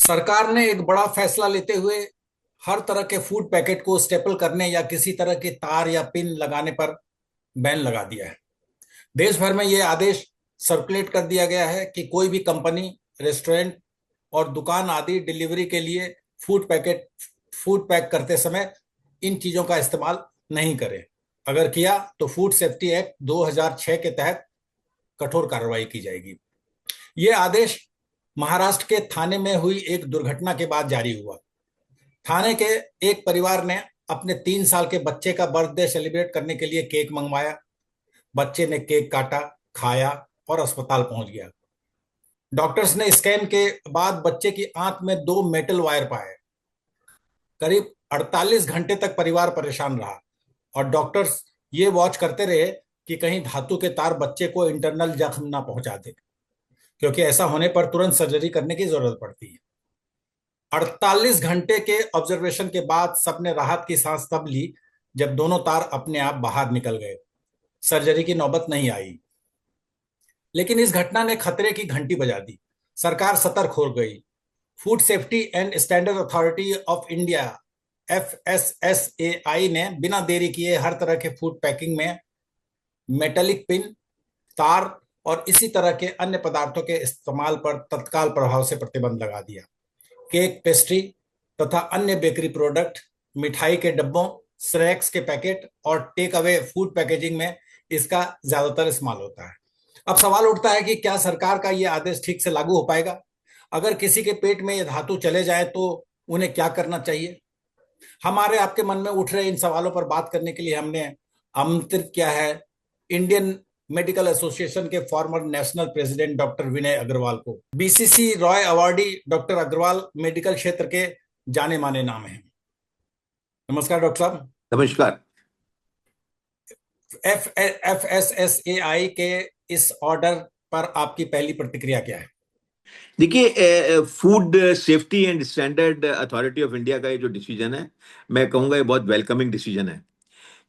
सरकार ने एक बड़ा फैसला लेते हुए हर तरह के फूड पैकेट को स्टेपल करने या किसी तरह के तार या पिन लगाने पर बैन लगा दिया है। देश भर में यह आदेश सर्कुलेट कर दिया गया है कि कोई भी कंपनी, रेस्टोरेंट और दुकान आदि डिलीवरी के लिए फूड पैक करते समय इन चीजों का इस्तेमाल नहीं करे। अगर किया तो फूड सेफ्टी एक्ट 2006 के तहत कठोर कार्रवाई की जाएगी। ये आदेश महाराष्ट्र के थाने में हुई एक दुर्घटना के बाद जारी हुआ। थाने के एक परिवार ने अपने 3 साल के बच्चे का बर्थडे सेलिब्रेट करने के लिए केक मंगवाया। बच्चे ने केक काटा, खाया और अस्पताल पहुंच गया। डॉक्टर्स ने स्कैन के बाद बच्चे की आंख में 2 मेटल वायर पाए। करीब 48 घंटे तक परिवार परेशान रहा और डॉक्टर्स ये वॉच करते रहे कि कहीं धातु के तार बच्चे को इंटरनल जख्म ना पहुंचा दे, क्योंकि ऐसा होने पर तुरंत सर्जरी करने की जरूरत पड़ती है। 48 घंटे के ऑब्जर्वेशन के बाद सबने राहत की सांस तब ली जब दोनों तार अपने आप बाहर निकल गए। सर्जरी की नौबत नहीं आई। लेकिन इस घटना ने खतरे की घंटी बजा दी। सरकार सतर्क हो गई। Food safety and standard authority of India FSSAI ने बिना देरी किए हर तरह के फूड पैकिंग में मेटेलिक पिन, तार और इसी तरह के अन्य पदार्थों के इस्तेमाल पर तत्काल प्रभाव से प्रतिबंध लगा दिया। केक, पेस्ट्री तथा अन्य बेकरी प्रोडक्ट, मिठाई के डब्बों, स्नैक्स के पैकेट और टेक अवे फूड पैकेजिंग में इसका ज्यादातर इस्तेमाल होता है। अब सवाल उठता है कि क्या सरकार का यह आदेश ठीक से लागू हो पाएगा? अगर किसी के पेट में यह धातु चले जाए तो उन्हें क्या करना चाहिए? हमारे आपके मन में उठ रहे इन सवालों पर बात करने के लिए हमने आमंत्रित किया है इंडियन मेडिकल एसोसिएशन के former national president doctor Vinay Agarwal को। BCC Roy awardee doctor Agarwal medical क्षेत्र के जाने माने नाम हैं। नमस्कार डॉक्टर साहब। नमस्कार। FSSAI के इस ऑर्डर पर आपकी पहली प्रतिक्रिया क्या है? देखिए, food safety and standard authority of India का ये जो डिसीजन है, मैं कहूँगा ये बहुत वेलकमिंग डिसीजन है।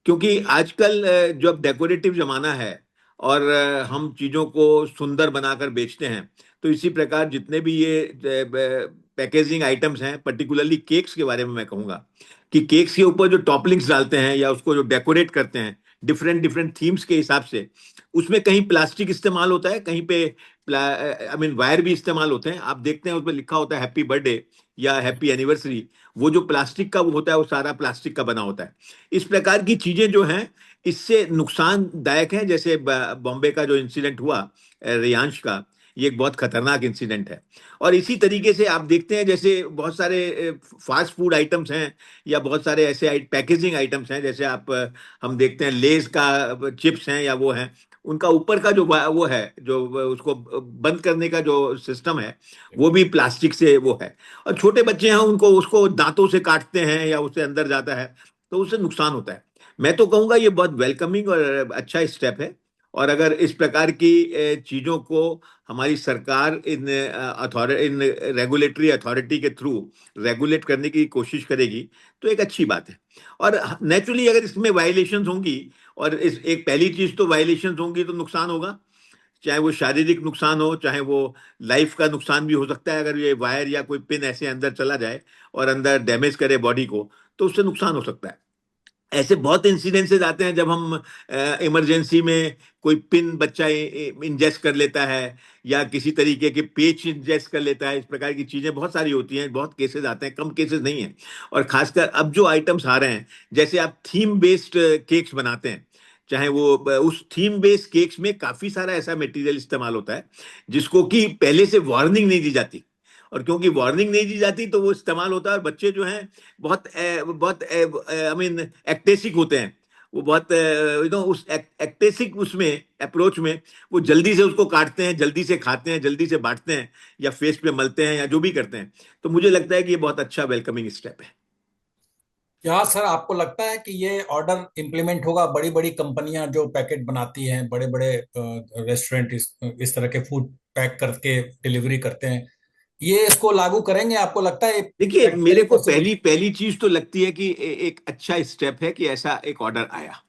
क्योंकि आजकल जो अब डेकोरेटिव जमाना है और हम चीज़ों को सुंदर बनाकर बेचते हैं, तो इसी प्रकार जितने भी ये पैकेजिंग आइटम्स हैं, पर्टिकुलरली केक्स के बारे में मैं कहूँगा कि केक्स के ऊपर जो टॉपलिंग्स डालते हैं या उसको जो डेकोरेट करते हैं डिफरेंट डिफरेंट थीम्स के हिसाब से, उसमें कहीं प्लास्टिक इस्तेमाल होता है, कहीं पे वायर भी इस्तेमाल होते हैं। आप देखते हैं उसमें लिखा होता है हैप्पी बर्थडे या हैप्पी एनिवर्सरी। वो जो प्लास्टिक का वो होता है वो सारा प्लास्टिक का बना होता है। इस प्रकार की चीजें जो हैं इससे नुकसानदायक हैं। जैसे बॉम्बे का जो इंसिडेंट हुआ रियांश का, ये एक बहुत खतरनाक इंसिडेंट है। और इसी तरीके से आप देखते हैं जैसे बहुत सारे फास्ट फूड आइटम्स हैं या बहुत सारे ऐसे पैकेजिंग आइटम्स हैं, जैसे हम देखते हैं लेज का चिप्स हैं या वो हैं, उनका ऊपर का जो वो है, जो उसको बंद करने का जो सिस्टम है, वो भी प्लास्टिक से वो है। और छोटे बच्चे हैं उनको उसको दांतों से काटते हैं या उससे अंदर जाता है, तो उससे नुकसान होता है। मैं तो कहूंगा ये बहुत वेलकमिंग और अच्छा स्टेप है। और अगर इस प्रकार की चीजों को हमारी सरकार इन रेगुलेटरी अथॉरिटी के थ्रू रेगुलेट करने की कोशिश करेगी तो एक अच्छी बात है। और नेचुरली अगर इसमें वायलेशंस होंगी, और इस एक पहली चीज तो वायलेशंस होंगी तो नुकसान होगा, चाहे वो शारीरिक नुकसान हो चाहे वो लाइफ का नुकसान भी हो सकता है। अगर ये वायर या कोई पिन ऐसे अंदर चला जाए और अंदर डैमेज करे बॉडी को, तो उससे नुकसान हो सकता है। ऐसे बहुत इंसिडेंसेस आते हैं जब हम इमरजेंसी में कोई पिन बच्चा इंजेस्ट कर लेता है या किसी तरीके के पेच इंजेस्ट कर लेता है। इस प्रकार की चीजें बहुत सारी होती हैं, बहुत केसेस आते हैं, कम केसेस नहीं है। और खासकर अब जो आइटम्स आ रहे हैं, जैसे आप थीम बेस्ड केक्स बनाते हैं, चाहे वो उस थीम बेस्ड केक्स में काफी सारा ऐसा मटेरियल इस्तेमाल होता है जिसको कि पहले से वार्निंग नहीं दी जाती। और क्योंकि वार्निंग नहीं दी जाती तो वो इस्तेमाल होता है, और बच्चे जो हैं बहुत एक्टेसिक होते हैं। वो बहुत उस एक्टेसिक उसमें अप्रोच में वो जल्दी से उसको काटते हैं, जल्दी से खाते हैं, जल्दी से बांटते हैं या फेस पे मलते हैं या जो भी करते हैं। तो मुझे लगता है कि ये बहुत अच्छा वेलकमिंग स्टेप है। क्या सर आपको लगता है कि ये ऑर्डर इम्प्लीमेंट होगा? बड़ी बड़ी कंपनियां जो पैकेट बनाती हैं, बड़े बड़े रेस्टोरेंट इस तरह के फूड पैक करके डिलीवरी करते हैं, ये इसको लागू करेंगे? आपको लगता है देखिए, मेरे प्रैक्टिकली को पॉसिबल? पहली पहली चीज तो लगती है कि एक अच्छा स्टेप है कि ऐसा एक ऑर्डर आया।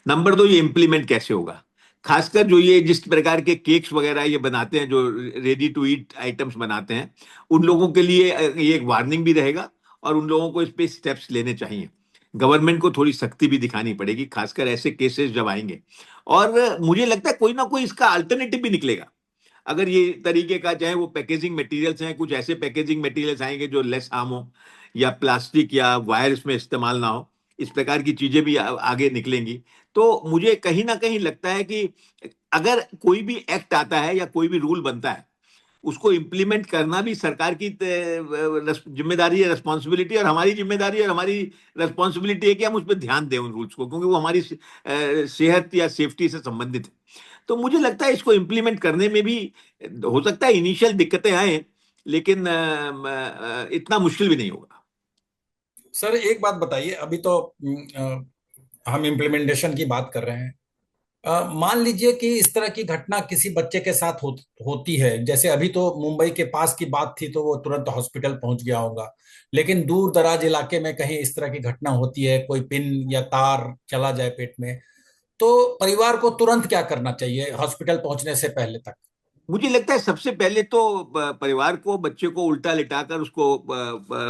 नंबर दो, ये इम्प्लीमेंट कैसे होगा? खासकर जो ये जिस प्रकार के केक्स वगैरह ये बनाते हैं, जो रेडी टू ईट आइटम्स बनाते हैं, उन लोगों के लिए ये एक वार्निंग भी रहेगा, और उन लोगों को इस पे स्टेप्स लेने चाहिए। गवर्नमेंट को थोड़ी सख्ती भी दिखानी पड़ेगी, खासकर ऐसे केसेस जब आएंगे। और मुझे लगता है कोई ना कोई इसका अल्टरनेटिव भी निकलेगा। अगर ये तरीके का, चाहे वो पैकेजिंग मटेरियल्स हैं, कुछ ऐसे पैकेजिंग मटेरियल्स आएंगे जो लेस हार्म हो, या प्लास्टिक या वायर्स में इस्तेमाल ना हो, इस प्रकार की चीजें भी आगे निकलेंगी। तो मुझे कहीं ना कहीं लगता है कि अगर कोई भी एक्ट आता है या कोई भी रूल बनता है, उसको इम्प्लीमेंट करना भी सरकार की जिम्मेदारी है, रिस्पॉन्सिबिलिटी, और हमारी जिम्मेदारी और हमारी रिस्पॉन्सिबिलिटी है कि हम उस पर ध्यान दें उन रूल्स को, क्योंकि वो हमारी सेहत या सेफ्टी से संबंधित है। तो मुझे लगता है इसको इम्प्लीमेंट करने में भी हो सकता है इनिशियल दिक्कतें आए, लेकिन इतना मुश्किल भी नहीं होगा। सर एक बात बताइए, अभी तो हम इम्प्लीमेंटेशन की बात कर रहे हैं। मान लीजिए कि इस तरह की घटना किसी बच्चे के साथ होती है, जैसे अभी तो मुंबई के पास की बात थी तो वो तुरंत हॉस्पिटल पहुंच गया होगा, लेकिन दूर दराज इलाके में कहीं इस तरह की घटना होती है, कोई पिन या तार चला जाए पेट में, तो परिवार को तुरंत क्या करना चाहिए हॉस्पिटल पहुंचने से पहले तक? मुझे लगता है सबसे पहले तो परिवार को बच्चे को उल्टा लिटाकर उसको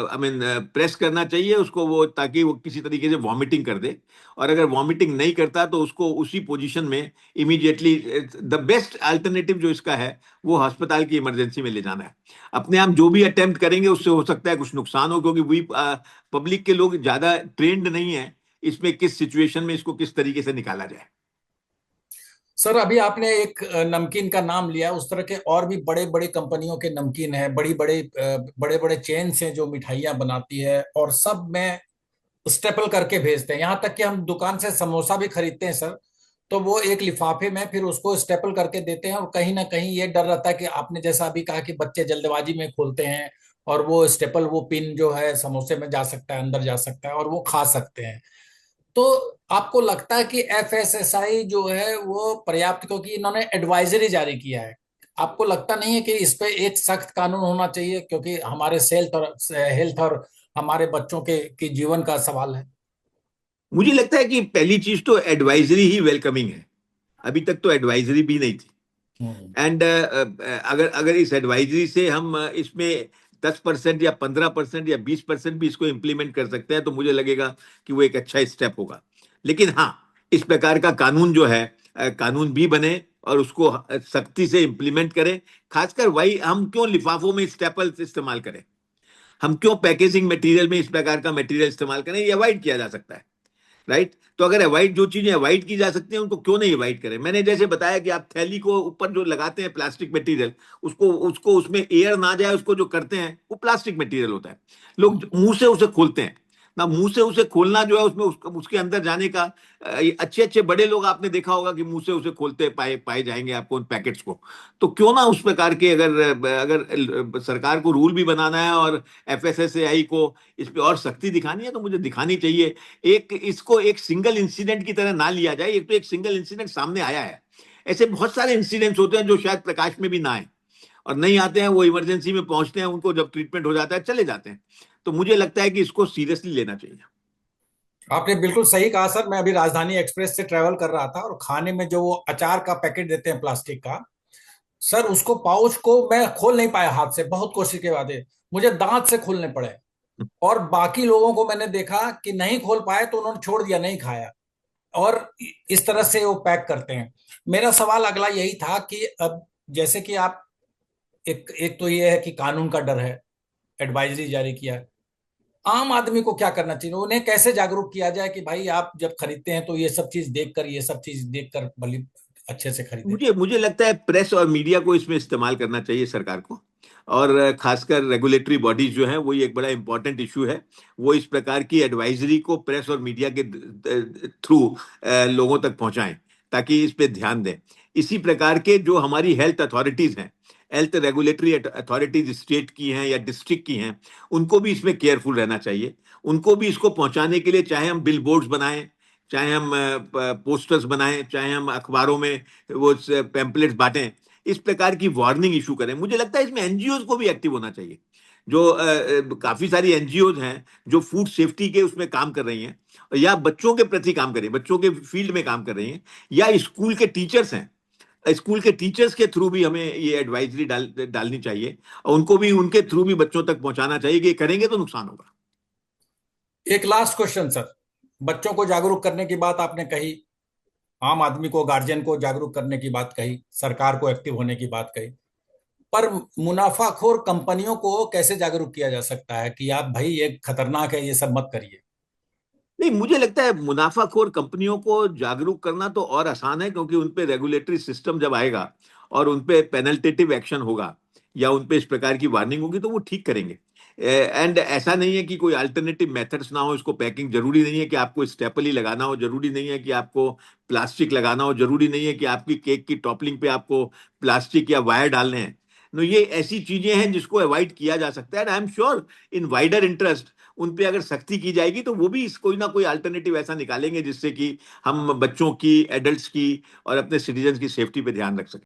आई मीन प्रेस करना चाहिए उसको, वो ताकि वो किसी तरीके से वॉमिटिंग कर दे। और अगर वॉमिटिंग नहीं करता तो उसको उसी पोजीशन में इमीडिएटली, द बेस्ट अल्टरनेटिव जो इसका है वो अस्पताल की इमरजेंसी में ले जाना है। अपने आप जो भी अटेम्प्ट करेंगे उससे हो सकता है कुछ नुकसान हो, क्योंकि वही पब्लिक के लोग ज्यादा ट्रेंड नहीं है इसमें, किस सिचुएशन में इसको किस तरीके से निकाला जाए। सर अभी आपने एक नमकीन का नाम लिया, उस तरह के और भी बड़े बड़े कंपनियों के नमकीन है, बड़े बड़े चेन्स हैं जो मिठाइयाँ बनाती है, और सब में स्टेपल करके भेजते हैं। यहाँ तक कि हम दुकान से समोसा भी खरीदते हैं सर, तो वो एक लिफाफे में फिर उसको स्टेपल करके देते हैं, और कहीं ना कहीं ये डर रहता है कि आपने जैसा अभी कहा कि बच्चे जल्दबाजी में खोलते हैं, और वो स्टेपल, वो पिन जो है समोसे में जा सकता है, अंदर जा सकता है, और वो खा सकते हैं। तो आपको लगता है कि एफएसएसआई जो है वो पर्याप्त, क्योंकि इन्होंने एडवाइजरी जारी किया है, आपको लगता नहीं है कि इस पे एक सख्त कानून होना चाहिए, क्योंकि हमारे हेल्थ और हमारे बच्चों के जीवन का सवाल है? मुझे लगता है कि पहली चीज तो एडवाइजरी ही वेलकमिंग है। अभी तक तो एडवाइजरी भी नहीं थी। हम्म। एंड अगर अगर इस एडवाइजरी से हम इसमें 10% या 15% या 20% भी इसको इम्प्लीमेंट कर सकते हैं, तो मुझे लगेगा कि वो एक अच्छा स्टेप होगा। लेकिन हाँ, इस प्रकार का कानून जो है, कानून भी बने और उसको सख्ती से इम्प्लीमेंट करें। खासकर वही, हम क्यों लिफाफों में स्टेपल्स इस्तेमाल करें, हम क्यों पैकेजिंग मटेरियल में इस प्रकार का मटेरियल इस्तेमाल करें, ये अवॉइड किया जा सकता है। राइट? तो अगर अवॉइड, जो चीजें अवॉइड की जा सकती हैं उनको क्यों नहीं अवॉइड करें। मैंने जैसे बताया कि आप थैली को ऊपर जो लगाते हैं प्लास्टिक मटेरियल, उसको उसको उसमें एयर ना जाए, उसको जो करते हैं वो प्लास्टिक मटेरियल होता है। लोग मुंह से उसे खोलते हैं ना, मुंह से उसे खोलना जो है उसमें उसके अंदर जाने का, अच्छे अच्छे बड़े लोग आपने देखा होगा कि मुंह से उसे खोलते पाए पाए जाएंगे आपको उन पैकेट्स को। तो क्यों ना उस प्रकार के, अगर अगर सरकार को रूल भी बनाना है और एफएसएसएआई को इस पे और सख्ती दिखानी है, तो मुझे दिखानी चाहिए। एक इसको एक सिंगल इंसिडेंट की तरह ना लिया जाए। एक तो एक सिंगल इंसिडेंट सामने आया है, ऐसे बहुत सारे इंसिडेंट्स होते हैं जो शायद प्रकाश में भी ना आए, और नहीं आते हैं, वो इमरजेंसी में पहुंचते हैं, उनको जब ट्रीटमेंट हो जाता है चले जाते हैं। तो मुझे लगता है कि इसको सीरियसली लेना चाहिए। आपने बिल्कुल सही कहा सर। मैं अभी राजधानी एक्सप्रेस से ट्रेवल कर रहा था, और खाने में जो वो अचार का पैकेट देते हैं प्लास्टिक का, सर उसको, पाउच को मैं खोल नहीं पाया हाथ से, बहुत कोशिश के बाद मुझे दांत से खोलने पड़े। और बाकी लोगों को मैंने देखा कि नहीं खोल पाए तो उन्होंने छोड़ दिया, नहीं खाया। और इस तरह से वो पैक करते हैं। मेरा सवाल अगला यही था कि अब जैसे कि आप, एक एक तो ये है कि कानून का डर है, एडवाइजरी जारी किया है, आम आदमी को क्या करना चाहिए? उन्हें कैसे जागरूक किया जाए कि भाई आप जब खरीदते हैं तो ये सब चीज देखकर भली अच्छे से खरीदें? मुझे मुझे लगता है प्रेस और मीडिया को इसमें इस्तेमाल करना चाहिए सरकार को। और खासकर रेगुलेटरी बॉडीज जो हैं, वो एक बड़ा इंपॉर्टेंट इशू है। वो इस प्रकार की एडवाइजरी को प्रेस और मीडिया के थ्रू लोगों तक पहुंचाएं, ताकि इस पे ध्यान दें। इसी प्रकार के जो हमारी हेल्थ अथॉरिटीज हैं, हेल्थ रेगुलेटरी अथॉरिटीज स्टेट की हैं या डिस्ट्रिक्ट की हैं, उनको भी इसमें केयरफुल रहना चाहिए। उनको भी इसको पहुंचाने के लिए, चाहे हम बिल बोर्ड्स बनाएं, चाहे हम पोस्टर्स बनाएं, चाहे हम अखबारों में वो पैम्पलेट्स बांटें, इस प्रकार की वार्निंग इशू करें। मुझे लगता है इसमें एनजीओ को भी एक्टिव होना चाहिए। जो काफी सारी एनजीओज हैं जो फूड सेफ्टी के उसमें काम कर रही हैं, या बच्चों के प्रति काम कर रही हैं, बच्चों के फील्ड में काम कर रही हैं, या स्कूल के टीचर्स हैं, स्कूल के टीचर्स के थ्रू भी हमें ये एडवाइजरी डालनी चाहिए, और उनको भी उनके थ्रू भी बच्चों तक पहुंचाना चाहिए कि करेंगे तो नुकसान होगा। एक लास्ट क्वेश्चन सर, बच्चों को जागरूक करने की बात आपने कही, आम आदमी को, गार्जियन को जागरूक करने की बात कही, सरकार को एक्टिव होने की बात कही, पर मुनाफाखोर कंपनियों को कैसे जागरूक किया जा सकता है कि आप भाई ये खतरनाक है, ये सब मत करिए? नहीं, मुझे लगता है मुनाफाखोर कंपनियों को जागरूक करना तो और आसान है, क्योंकि उन पे रेगुलेटरी सिस्टम जब आएगा और उन पे पेनल्टेटिव एक्शन होगा या उन पे इस प्रकार की वार्निंग होगी तो वो ठीक करेंगे। एंड ऐसा नहीं है कि कोई अल्टरनेटिव मेथड्स ना हो इसको पैकिंग, जरूरी नहीं है कि आपको स्टेपल ही लगाना हो, जरूरी नहीं है कि आपको प्लास्टिक लगाना हो, जरूरी नहीं है कि आपकी केक की टॉपलिंग पे आपको प्लास्टिक या वायर डालने हैं। नो, ये ऐसी चीजें हैं जिसको अवॉइड किया जा सकता है, and I am sure in wider interest उन पे अगर सख्ती की जाएगी तो वो भी कोई ना कोई अल्टरनेटिव ऐसा निकालेंगे जिससे कि हम बच्चों की, एडल्ट्स की और अपने सिटीजन की सेफ्टी पे ध्यान रख सकें।